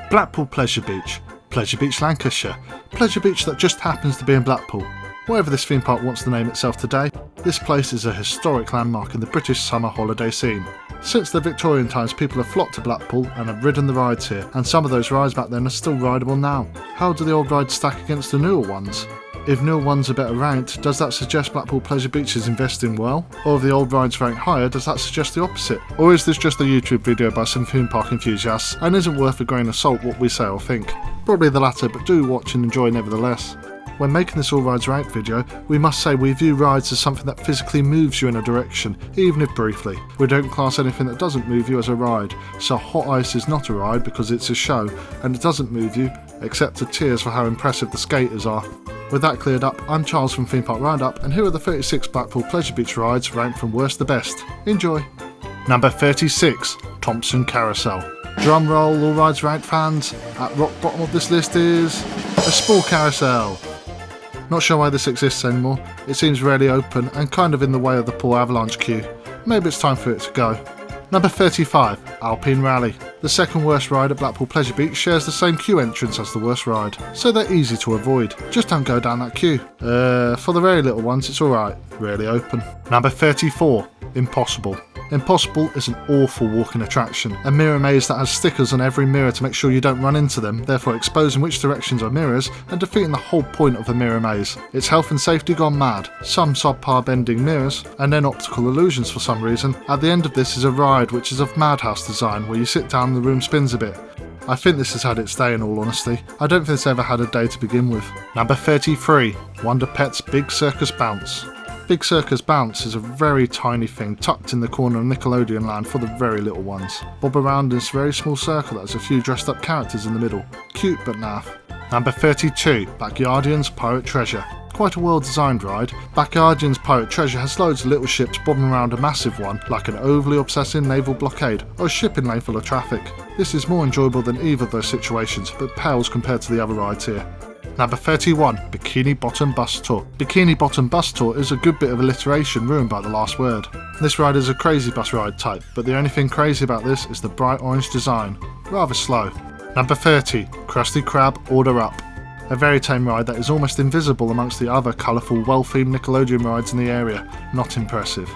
Blackpool Pleasure Beach, Pleasure Beach Lancashire, Pleasure Beach that just happens to be in Blackpool. Whatever this theme park wants to name itself today, this place is a historic landmark in the British summer holiday scene. Since the Victorian times, people have flocked to Blackpool and have ridden the rides here, and some of those rides back then are still rideable now. How do the old rides stack against the newer ones? If newer ones are better ranked, does that suggest Blackpool Pleasure Beach is investing well? Or if the old rides rank higher, does that suggest the opposite? Or is this just a YouTube video by some theme park enthusiasts and isn't worth a grain of salt what we say or think? Probably the latter, but do watch and enjoy nevertheless. When making this All Rides Ranked video, we must say we view rides as something that physically moves you in a direction, even if briefly. We don't class anything that doesn't move you as a ride, so Hot Ice is not a ride because it's a show, and it doesn't move you, except to tears for how impressive the skaters are. With that cleared up, I'm Charles from Theme Park Roundup, and here are the 36 Blackpool Pleasure Beach rides ranked from worst to best. Enjoy! Number 36, Thompson Carousel. Drum roll, All Rides Ranked fans, at rock bottom of this list is a Spall Carousel. Not sure why this exists anymore, it seems rarely open and kind of in the way of the poor avalanche queue. Maybe it's time for it to go. Number 35, Alpine Rally. The second worst ride at Blackpool Pleasure Beach shares the same queue entrance as the worst ride, so they're easy to avoid. Just don't go down that queue. For the very little ones it's alright, rarely open. Number 34, Impossible. Impossible is an awful walking attraction, a mirror maze that has stickers on every mirror to make sure you don't run into them, therefore exposing which directions are mirrors and defeating the whole point of the mirror maze. It's health and safety gone mad, some subpar bending mirrors, and then optical illusions for some reason. At the end of this is a ride which is of madhouse design where you sit down and the room spins a bit. I think this has had its day in all honesty. I don't think it's ever had a day to begin with. Number 33, Wonder Pet's Big Circus Bounce. Big Circus Bounce is a very tiny thing tucked in the corner of Nickelodeon land for the very little ones. Bob around in this very small circle that has a few dressed up characters in the middle. Cute but naff. Number 32, Backyardians Pirate Treasure. Quite a well designed ride. Backyardians Pirate Treasure has loads of little ships bobbing around a massive one, like an overly obsessing naval blockade or a shipping lane full of traffic. This is more enjoyable than either of those situations, but pales compared to the other rides here. Number 31, Bikini Bottom Bus Tour. Bikini Bottom Bus Tour is a good bit of alliteration ruined by the last word. This ride is a crazy bus ride type, but the only thing crazy about this is the bright orange design. Rather slow. Number 30, Krusty Krab Order Up. A very tame ride that is almost invisible amongst the other colourful, well-themed Nickelodeon rides in the area. Not impressive.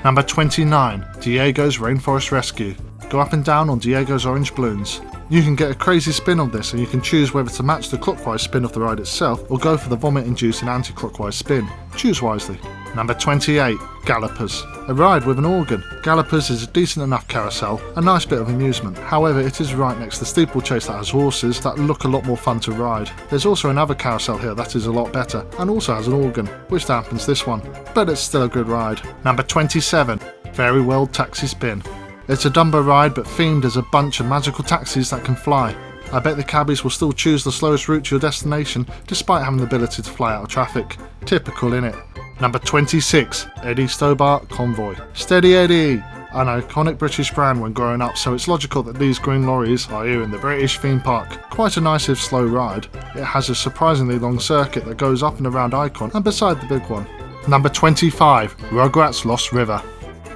Number 29, Diego's Rainforest Rescue. Go up and down on Diego's orange balloons. You can get a crazy spin on this and you can choose whether to match the clockwise spin of the ride itself or go for the vomit-inducing anti-clockwise spin. Choose wisely. Number 28, Gallopers. A ride with an organ. Gallopers is a decent enough carousel, a nice bit of amusement. However, it is right next to Steeplechase that has horses that look a lot more fun to ride. There's also another carousel here that is a lot better and also has an organ, which dampens this one, but it's still a good ride. Number 27, Fairy World Taxi Spin. It's a Dumbo ride but themed as a bunch of magical taxis that can fly. I bet the cabbies will still choose the slowest route to your destination despite having the ability to fly out of traffic. Typical innit? Number 26, Eddie Stobart Convoy. Steady Eddie! An iconic British brand when growing up, so it's logical that these green lorries are here in the British theme park. Quite a nice if slow ride. It has a surprisingly long circuit that goes up and around Icon and beside the big one. Number 25, Rugrats Lost River.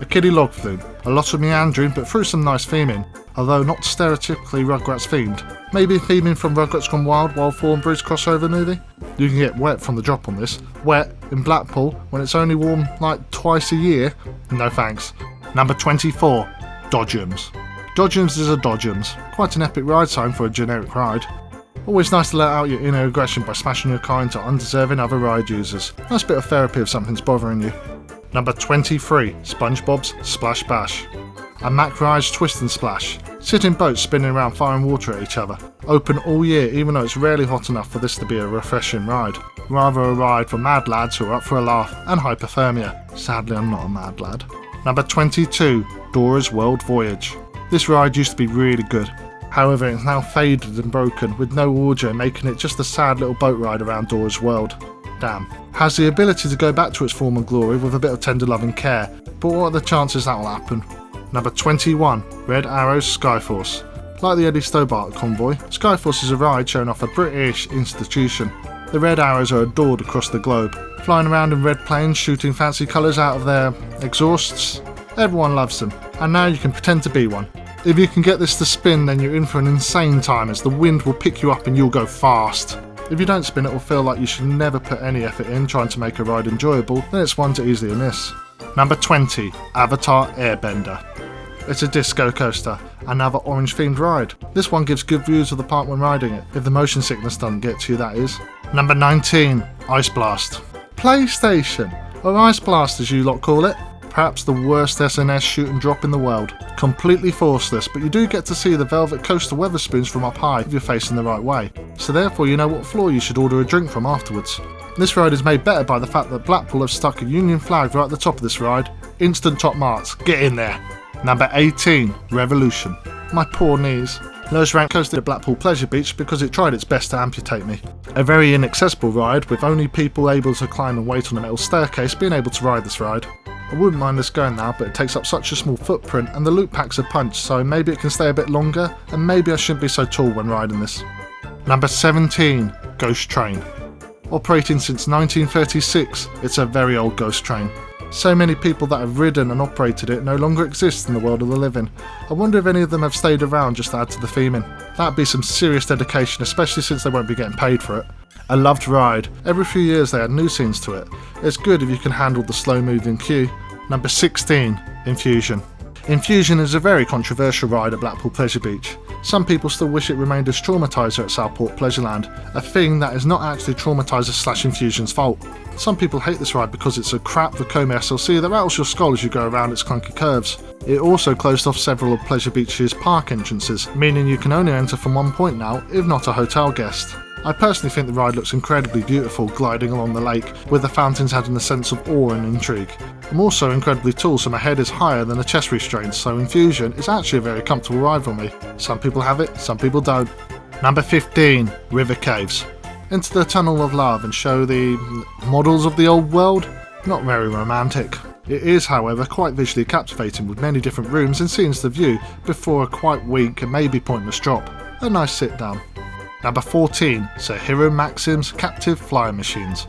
A kiddie log flume. A lot of meandering but through some nice theming, although not stereotypically Rugrats themed. Maybe theming from Rugrats Gone Wild, Wild Thornberrys crossover movie? You can get wet from the drop on this. Wet in Blackpool when it's only warm like twice a year? No thanks. Number 24, Dodgems. Dodgems is a Dodgems. Quite an epic ride sign for a generic ride. Always nice to let out your inner aggression by smashing your car into undeserving other ride users. Nice bit of therapy if something's bothering you. Number 23, SpongeBob's Splash Bash. A Mac ride's Twist and Splash. Sit in boats spinning around firing water at each other. Open all year even though it's rarely hot enough for this to be a refreshing ride. Rather a ride for mad lads who are up for a laugh and hypothermia. Sadly I'm not a mad lad. Number 22, Dora's World Voyage. This ride used to be really good. However it's now faded and broken with no audio making it just a sad little boat ride around Dora's World. Damn. Has the ability to go back to its former glory with a bit of tender love and care, but what are the chances that will happen? Number 21, Red Arrow's Skyforce. Like the Eddie Stobart Convoy, Skyforce is a ride showing off a British institution. The Red Arrows are adored across the globe, flying around in red planes shooting fancy colours out of their exhausts. Everyone loves them, and now you can pretend to be one. If you can get this to spin, then you're in for an insane time as the wind will pick you up and you'll go fast. If you don't spin, it will feel like you should never put any effort in trying to make a ride enjoyable, then it's one to easily miss. Number 20, Avatar Airbender. It's a disco coaster, another orange themed ride. This one gives good views of the park when riding it, if the motion sickness doesn't get to you, that is. Number 19, Ice Blast. PlayStation, or Ice Blast as you lot call it. Perhaps the worst SNS shoot and drop in the world. Completely forceless, but you do get to see the velvet coaster Weatherspoons from up high if you're facing the right way. So therefore you know what floor you should order a drink from afterwards. This ride is made better by the fact that Blackpool have stuck a Union flag right at the top of this ride. Instant top marks, get in there. Number 18, Revolution. My poor knees. Lowest ranked coaster at Blackpool Pleasure Beach because it tried its best to amputate me. A very inaccessible ride with only people able to climb and wait on a metal staircase being able to ride this ride. I wouldn't mind this going now, but it takes up such a small footprint and the loop packs a punch, so maybe it can stay a bit longer and maybe I shouldn't be so tall when riding this. Number 17, Ghost Train. Operating since 1936, it's a very old ghost train. So many people that have ridden and operated it no longer exist in the world of the living. I wonder if any of them have stayed around just to add to the theming. That'd be some serious dedication, especially since they won't be getting paid for it. A loved ride. Every few years they add new scenes to it. It's good if you can handle the slow moving queue. Number 16, Infusion. Infusion is a very controversial ride at Blackpool Pleasure Beach. Some people still wish it remained as Traumatizer at Southport Pleasureland, a thing that is not actually Traumatizer/Infusion's fault. Some people hate this ride because it's a crap Vekoma SLC that rattles your skull as you go around its clunky curves. It also closed off several of Pleasure Beach's park entrances, meaning you can only enter from one point now, if not a hotel guest. I personally think the ride looks incredibly beautiful gliding along the lake, with the fountains adding a sense of awe and intrigue. I'm also incredibly tall, so my head is higher than the chest restraints, so Infusion is actually a very comfortable ride for me. Some people have it, some people don't. Number 15, River Caves. Enter the Tunnel of Love and show the models of the old world? Not very romantic. It is, however, quite visually captivating with many different rooms and scenes to view before a quite weak and maybe pointless drop. A nice sit down. Number 14, Sir Hiro Maxim's Captive Flying Machines.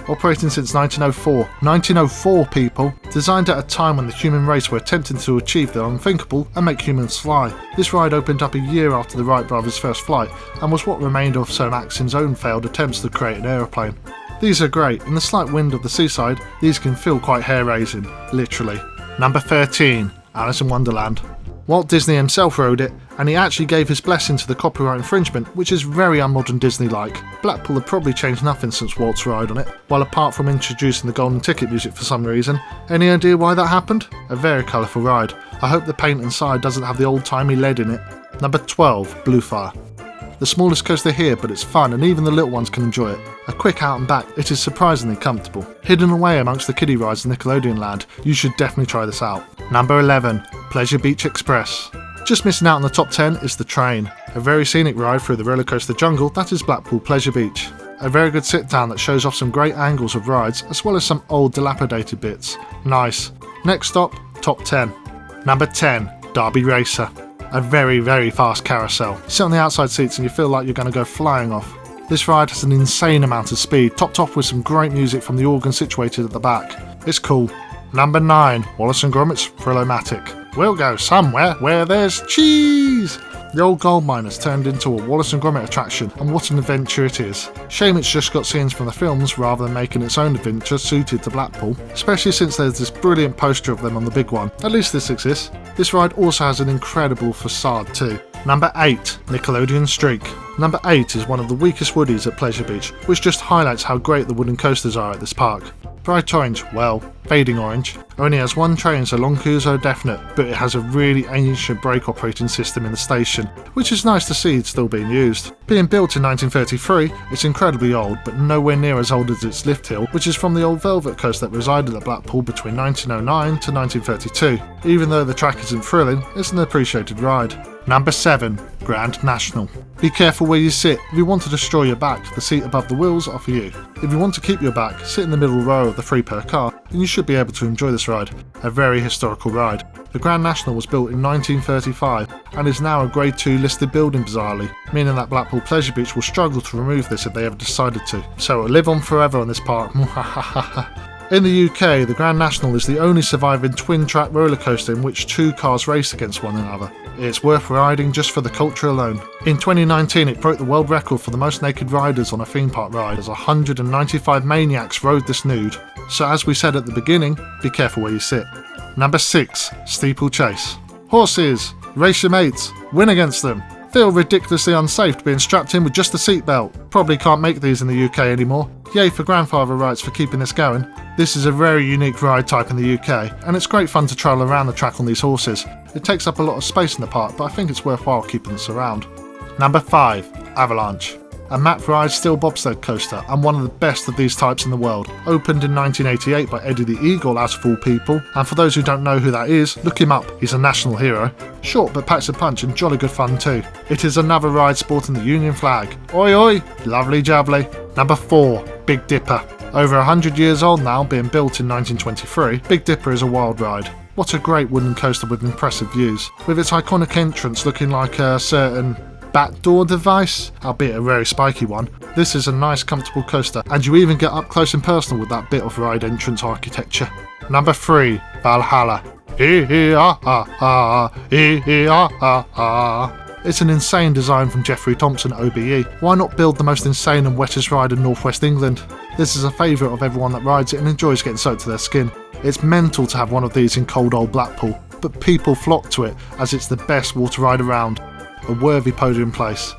Operating since 1904. 1904, people! Designed at a time when the human race were attempting to achieve the unthinkable and make humans fly. This ride opened up a year after the Wright brothers' first flight and was what remained of Sir Maxim's own failed attempts to create an aeroplane. These are great. In the slight wind of the seaside, these can feel quite hair-raising, literally. Number 13, Alice in Wonderland. Walt Disney himself rode it, and he actually gave his blessing to the copyright infringement, which is very unmodern Disney-like. Blackpool have probably changed nothing since Walt's ride on it, while apart from introducing the golden ticket music for some reason. Any idea why that happened? A very colourful ride. I hope the paint inside doesn't have the old-timey lead in it. Number 12, Bluefire. The smallest coaster here, but it's fun and even the little ones can enjoy it. A quick out and back, it is surprisingly comfortable. Hidden away amongst the kiddie rides in Nickelodeon land, you should definitely try this out. Number 11, Pleasure Beach Express. Just missing out on the top 10 is the train. A very scenic ride through the roller coaster jungle that is Blackpool Pleasure Beach. A very good sit down that shows off some great angles of rides as well as some old dilapidated bits. Nice. Next stop, top 10. Number 10, Derby Racer. A very, very fast carousel. Sit on the outside seats and you feel like you're going to go flying off. This ride has an insane amount of speed, topped off with some great music from the organ situated at the back. It's cool. Number 9, Wallace & Gromit's Thrill-O-Matic. We'll go somewhere where there's cheese! The old gold mine has turned into a Wallace & Gromit attraction, and what an adventure it is. Shame it's just got scenes from the films rather than making its own adventure suited to Blackpool, especially since there's this brilliant poster of them on the big one. At least this exists. This ride also has an incredible facade too. Number 8, Nickelodeon Streak. Number 8 is one of the weakest woodies at Pleasure Beach, which just highlights how great the wooden coasters are at this park. Bright orange, well, fading orange. Only has one train, so long queues are definite, but it has a really ancient brake operating system in the station, which is nice to see it's still being used. Being built in 1933, it's incredibly old, but nowhere near as old as its lift hill, which is from the old Velvet Coast that resided at Blackpool between 1909 to 1932. Even though the track isn't thrilling, it's an appreciated ride. Number 7, Grand National. Be careful where you sit. If you want to destroy your back, the seat above the wheels are for you. If you want to keep your back, sit in the middle row of the 3 per car, and you should be able to enjoy this ride. A very historical ride. The Grand National was built in 1935 and is now a Grade 2 listed building bizarrely, meaning that Blackpool Pleasure Beach will struggle to remove this if they ever decided to. So it will live on forever on this park. In the UK, the Grand National is the only surviving twin-track roller coaster in which two cars race against one another. It's worth riding just for the culture alone. In 2019, it broke the world record for the most naked riders on a theme park ride, as 195 maniacs rode this nude. So as we said at the beginning, be careful where you sit. Number 6. Steeplechase. Horses! Race your mates! Win against them! Feel ridiculously unsafe to being strapped in with just a seatbelt. Probably can't make these in the UK anymore. Yay for grandfather rights for keeping this going. This is a very unique ride type in the UK, and it's great fun to travel around the track on these horses. It takes up a lot of space in the park, but I think it's worthwhile keeping this around. Number 5. Avalanche. A map ride steel bobsled coaster, and one of the best of these types in the world. Opened in 1988 by Eddie the Eagle, out of all people, and for those who don't know who that is, look him up, he's a national hero. Short but packs a punch and jolly good fun too. It is another ride sporting the Union flag. Oi oi! Lovely jubbly. Number 4. Big Dipper. Over 100 years old now, being built in 1923, Big Dipper is a wild ride. What a great wooden coaster with impressive views, with its iconic entrance looking like a certain backdoor device, albeit a very spiky one. This is a nice comfortable coaster, and you even get up close and personal with that bit of ride entrance architecture. Number 3. Valhalla. It's an insane design from Jeffrey Thompson OBE. Why not build the most insane and wettest ride in northwest England? This is a favourite of everyone that rides it and enjoys getting soaked to their skin. It's mental to have one of these in cold old Blackpool, but people flock to it as it's the best water ride around. A worthy podium place.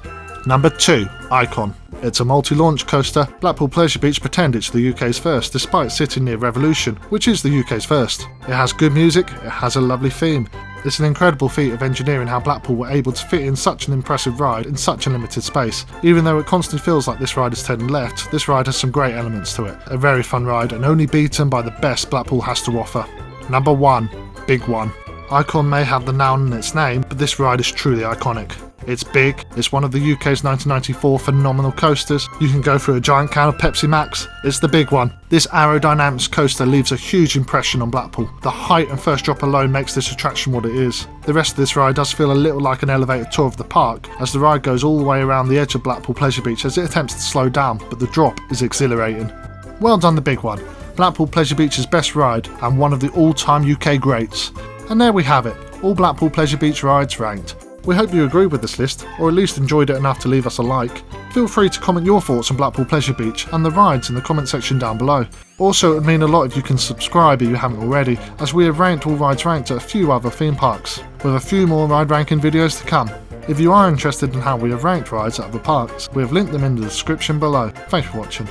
Number 2. Icon. It's a multi-launch coaster. Blackpool Pleasure Beach pretend it's the UK's first, despite sitting near Revolution, which is the UK's first. It has good music, it has a lovely theme. It's an incredible feat of engineering how Blackpool were able to fit in such an impressive ride in such a limited space. Even though it constantly feels like this ride is turning left, this ride has some great elements to it. A very fun ride and only beaten by the best Blackpool has to offer. Number 1. Big One. Icon may have the noun in its name, but this ride is truly iconic. It's big, it's one of the UK's 1994 phenomenal coasters. You can go through a giant can of Pepsi Max. It's the big one. This aerodynamics coaster leaves a huge impression on Blackpool. The height and first drop alone makes this attraction what it is. The rest of this ride does feel a little like an elevated tour of the park, as the ride goes all the way around the edge of Blackpool Pleasure Beach as it attempts to slow down, but the drop is exhilarating. Well done, the big one. Blackpool Pleasure Beach's best ride and one of the all-time UK greats. And there we have it, all Blackpool Pleasure Beach rides ranked. We hope you agree with this list, or at least enjoyed it enough to leave us a like. Feel free to comment your thoughts on Blackpool Pleasure Beach and the rides in the comment section down below. Also, it would mean a lot if you can subscribe if you haven't already, as we have ranked all rides ranked at a few other theme parks, with a few more ride ranking videos to come. If you are interested in how we have ranked rides at other parks, we have linked them in the description below. Thanks for watching.